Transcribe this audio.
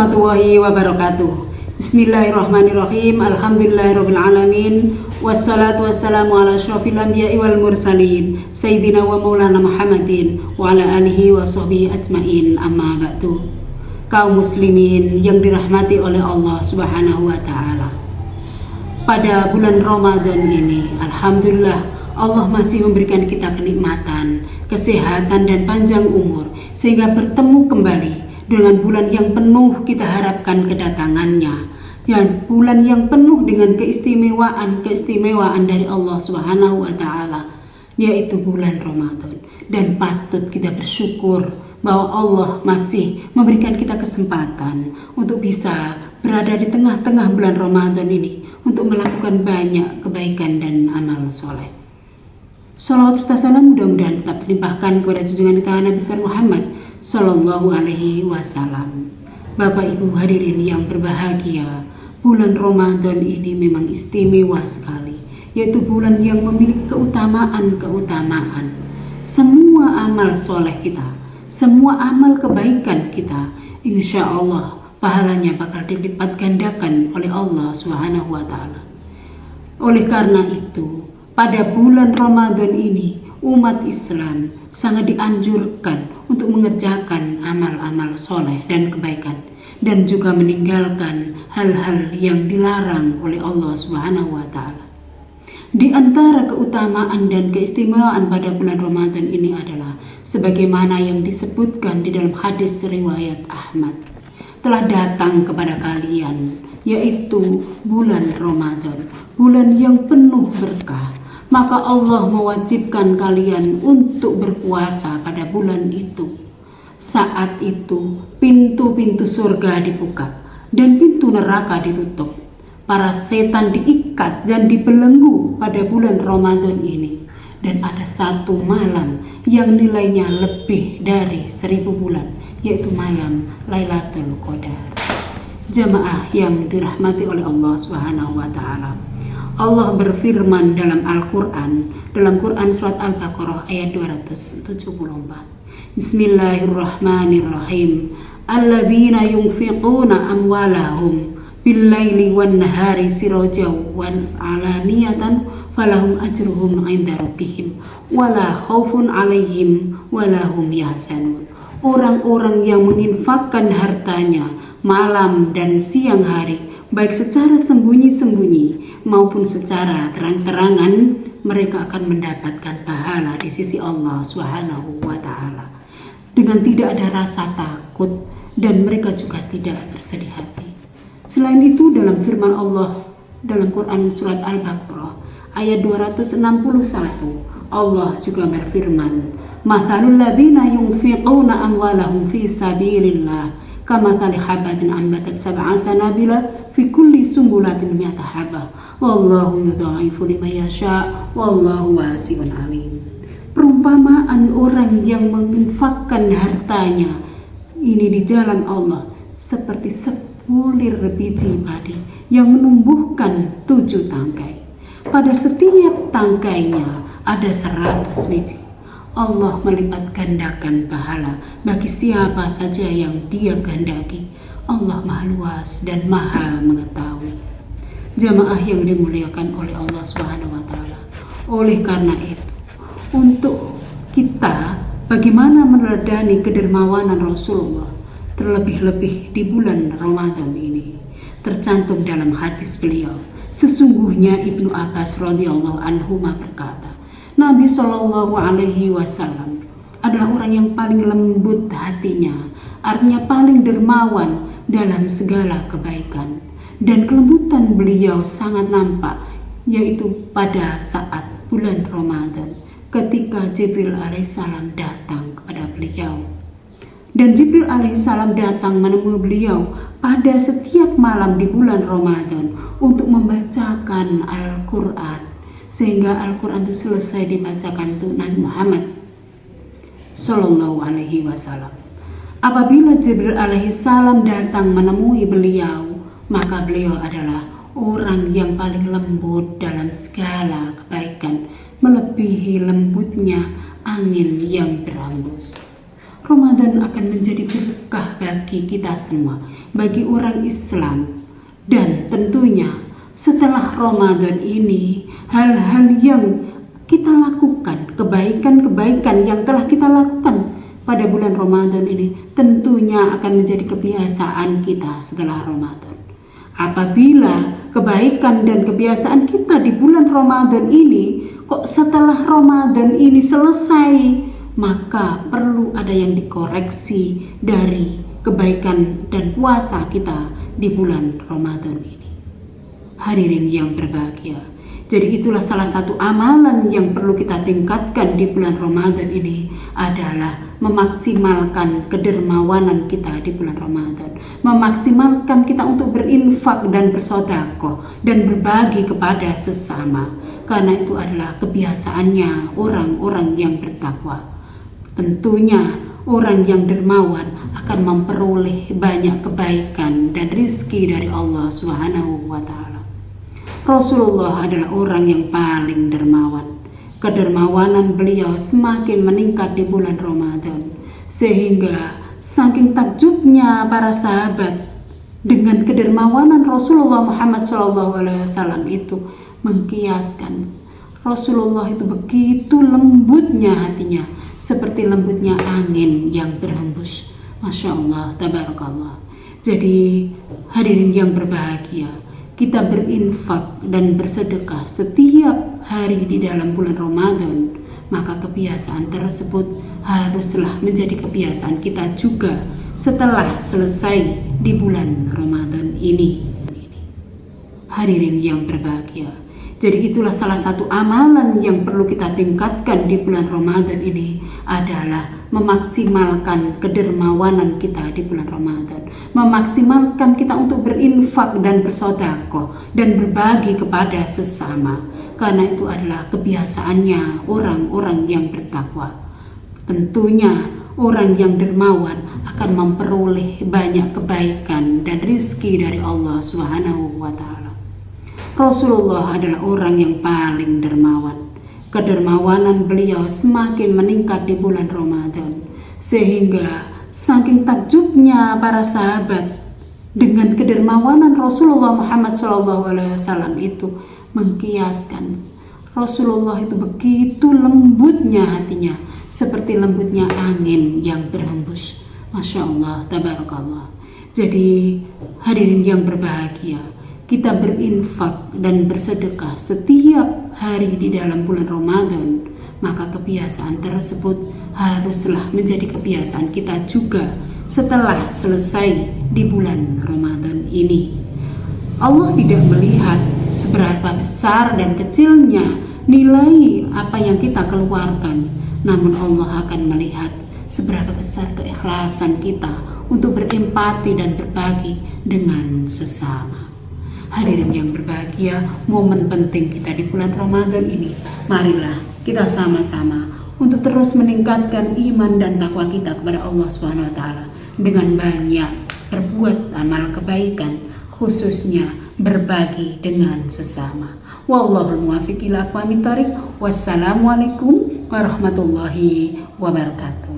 warahmatullahi wabarakatuh. Bismillahirrahmanirrahim. Alhamdulillahirrabbilalamin. Wassalatu wassalamu ala asyrafil anbiya'i wal mursalin Sayyidina wa maulana Muhammadin wa ala alihi wa sahbihi ajmain. Amma ba'du. Kaum muslimin yang dirahmati oleh Allah subhanahu wa ta'ala, pada bulan Ramadan ini alhamdulillah Allah masih memberikan kita kenikmatan, kesehatan dan panjang umur, sehingga bertemu kembali dengan bulan yang penuh kita harapkan kedatangannya, dan bulan yang penuh dengan keistimewaan dari Allah Subhanahu wa taala, yaitu bulan Ramadan. Dan patut kita bersyukur bahwa Allah masih memberikan kita kesempatan untuk bisa berada di tengah-tengah bulan Ramadan ini untuk melakukan banyak kebaikan dan amal soleh. Salawat serta salam mudah-mudahan tetap dilimpahkan kepada junjungan kita Nabi besar Muhammad Sallallahu Alaihi Wasallam. Bapak Ibu hadirin yang berbahagia, bulan Ramadan ini memang istimewa sekali, yaitu bulan yang memiliki keutamaan. Semua amal soleh kita, semua amal kebaikan kita, insya Allah pahalanya bakal dilipat gandakan oleh Allah Subhanahu wa taala. Oleh karena itu, pada bulan Ramadan ini umat Islam sangat dianjurkan untuk mengerjakan amal-amal soleh dan kebaikan, dan juga meninggalkan hal-hal yang dilarang oleh Allah Subhanahu wa taala. Di antara keutamaan dan keistimewaan pada bulan Ramadan ini adalah sebagaimana yang disebutkan di dalam hadis riwayat Ahmad, telah datang kepada kalian yaitu bulan Ramadan, bulan yang penuh berkah. Maka Allah mewajibkan kalian untuk berpuasa pada bulan itu. Saat itu pintu-pintu surga dibuka dan pintu neraka ditutup. Para setan diikat dan dibelenggu pada bulan Ramadan ini. Dan ada satu malam yang nilainya lebih dari 1000 bulan, yaitu malam Lailatul Qadar. Jamaah yang dirahmati oleh Allah Subhanahu wa taala, Allah berfirman dalam Al-Quran, dalam Quran surat Al-Baqarah ayat 274. Bismillahirrahmanirrahim. Alladzina yunfiquna amwalahum bil-laili wan-nahari sirajan wa alaniyatan falahum ajruhum 'inda rabbihim wala khaufun 'alaihim wala hum yahzanun. Orang-orang yang menginfakkan hartanya malam dan siang hari, baik secara sembunyi-sembunyi maupun secara terang-terangan, mereka akan mendapatkan pahala di sisi Allah Subhanahu wa taala dengan tidak ada rasa takut, dan mereka juga tidak bersedih hati. Selain itu, dalam firman Allah dalam Quran surat Al-Baqarah ayat 261, Allah juga berfirman, "Mathalul ladzina yunfiquna amwalahum fi sabilillah kamathali habatin ambatat sab'a sanabila fi kulli sumbulatin mi'ata habah wallahu yudha'ifu liman yasha wallahu wasi'un alim." Perumpamaan orang yang menginfakkan hartanya ini di jalan Allah seperti sebulir biji padi yang menumbuhkan 7 tangkai. Pada setiap tangkainya ada 100 biji. Allah melipat gandakan pahala bagi siapa saja yang Dia kehendaki. Allah Maha Luas dan Maha Mengetahui. Jamaah yang dimuliakan oleh Allah Subhanahu wa taala. Oleh karena itu, untuk kita bagaimana meneladani kedermawanan Rasulullah, terlebih-lebih di bulan Ramadan ini, tercantum dalam hadis beliau. Sesungguhnya Ibnu Abbas radhiyallahu anhu berkata, Nabi Shallallahu Alaihi Wasallam adalah orang yang paling lembut hatinya, artinya paling dermawan dalam segala kebaikan, dan kelembutan beliau sangat nampak, yaitu pada saat bulan Ramadan ketika Jibril alaihissalam datang kepada beliau. Dan Jibril alaihissalam datang menemui beliau pada setiap malam di bulan Ramadan untuk membacakan Al-Quran, sehingga Al-Quran itu selesai dibacakan untuk Nabi Muhammad Sallallahu Alaihi Wasallam. Apabila Jibril alaihissalam datang menemui beliau, maka beliau adalah orang yang paling lembut dalam segala kebaikan, melebihi lembutnya angin yang berhembus. Ramadan akan menjadi berkah bagi kita semua, bagi orang Islam. Dan tentunya setelah Ramadan ini, hal-hal yang kita lakukan, kebaikan-kebaikan yang telah kita lakukan pada bulan Ramadan ini tentunya akan menjadi kebiasaan kita setelah Ramadan. Apabila kebaikan dan kebiasaan kita di bulan Ramadan ini kok setelah Ramadan ini selesai, maka perlu ada yang dikoreksi dari kebaikan dan puasa kita di bulan Ramadan ini. Hadirin yang berbahagia, jadi itulah salah satu amalan yang perlu kita tingkatkan di bulan Ramadan ini adalah memaksimalkan kedermawanan kita di bulan Ramadan, memaksimalkan kita untuk berinfak dan bersedekah dan berbagi kepada sesama, karena itu adalah kebiasaannya orang-orang yang bertakwa. Tentunya orang yang dermawan akan memperoleh banyak kebaikan dan rizki dari Allah Subhanahu wa Ta'ala. Rasulullah adalah orang yang paling dermawan. Kedermawanan beliau semakin meningkat di bulan Ramadan, sehingga saking takjubnya para sahabat dengan kedermawanan Rasulullah Muhammad SAW itu, mengkiaskan Rasulullah itu begitu lembutnya hatinya, seperti lembutnya angin yang berhembus. Masya Allah, tabarakallah. Jadi hadirin yang berbahagia, kita berinfak dan bersedekah setiap hari di dalam bulan Ramadan, maka kebiasaan tersebut haruslah menjadi kebiasaan kita juga setelah selesai di bulan Ramadan ini. Hadirin yang berbahagia, jadi itulah salah satu amalan yang perlu kita tingkatkan di bulan Ramadan ini adalah memaksimalkan kedermawanan kita di bulan Ramadan, memaksimalkan kita untuk berinfak dan bersedekah dan berbagi kepada sesama, karena itu adalah kebiasaannya orang-orang yang bertakwa. Tentunya orang yang dermawan akan memperoleh banyak kebaikan dan rizki dari Allah Subhanahu wa Ta'ala. Rasulullah adalah orang yang paling dermawan. Kedermawanan beliau semakin meningkat di bulan Ramadan, sehingga saking takjubnya para sahabat dengan kedermawanan Rasulullah Muhammad SAW itu, mengkiaskan Rasulullah itu begitu lembutnya hatinya, seperti lembutnya angin yang berhembus. Masya Allah, tabarakallah. Jadi hadirin yang berbahagia, kita berinfak dan bersedekah setiap hari di dalam bulan Ramadan, maka kebiasaan tersebut haruslah menjadi kebiasaan kita juga setelah selesai di bulan Ramadan ini. Allah tidak melihat seberapa besar dan kecilnya nilai apa yang kita keluarkan, namun Allah akan melihat seberapa besar keikhlasan kita untuk berempati dan berbagi dengan sesama. Hadirin yang berbahagia, momen penting kita di bulan Ramadan ini, marilah kita sama-sama untuk terus meningkatkan iman dan takwa kita kepada Allah SWT dengan banyak berbuat amal kebaikan, khususnya berbagi dengan sesama. Wallahul muwaffiq ila aqwamit thoriq. Wassalamualaikum warahmatullahi wabarakatuh.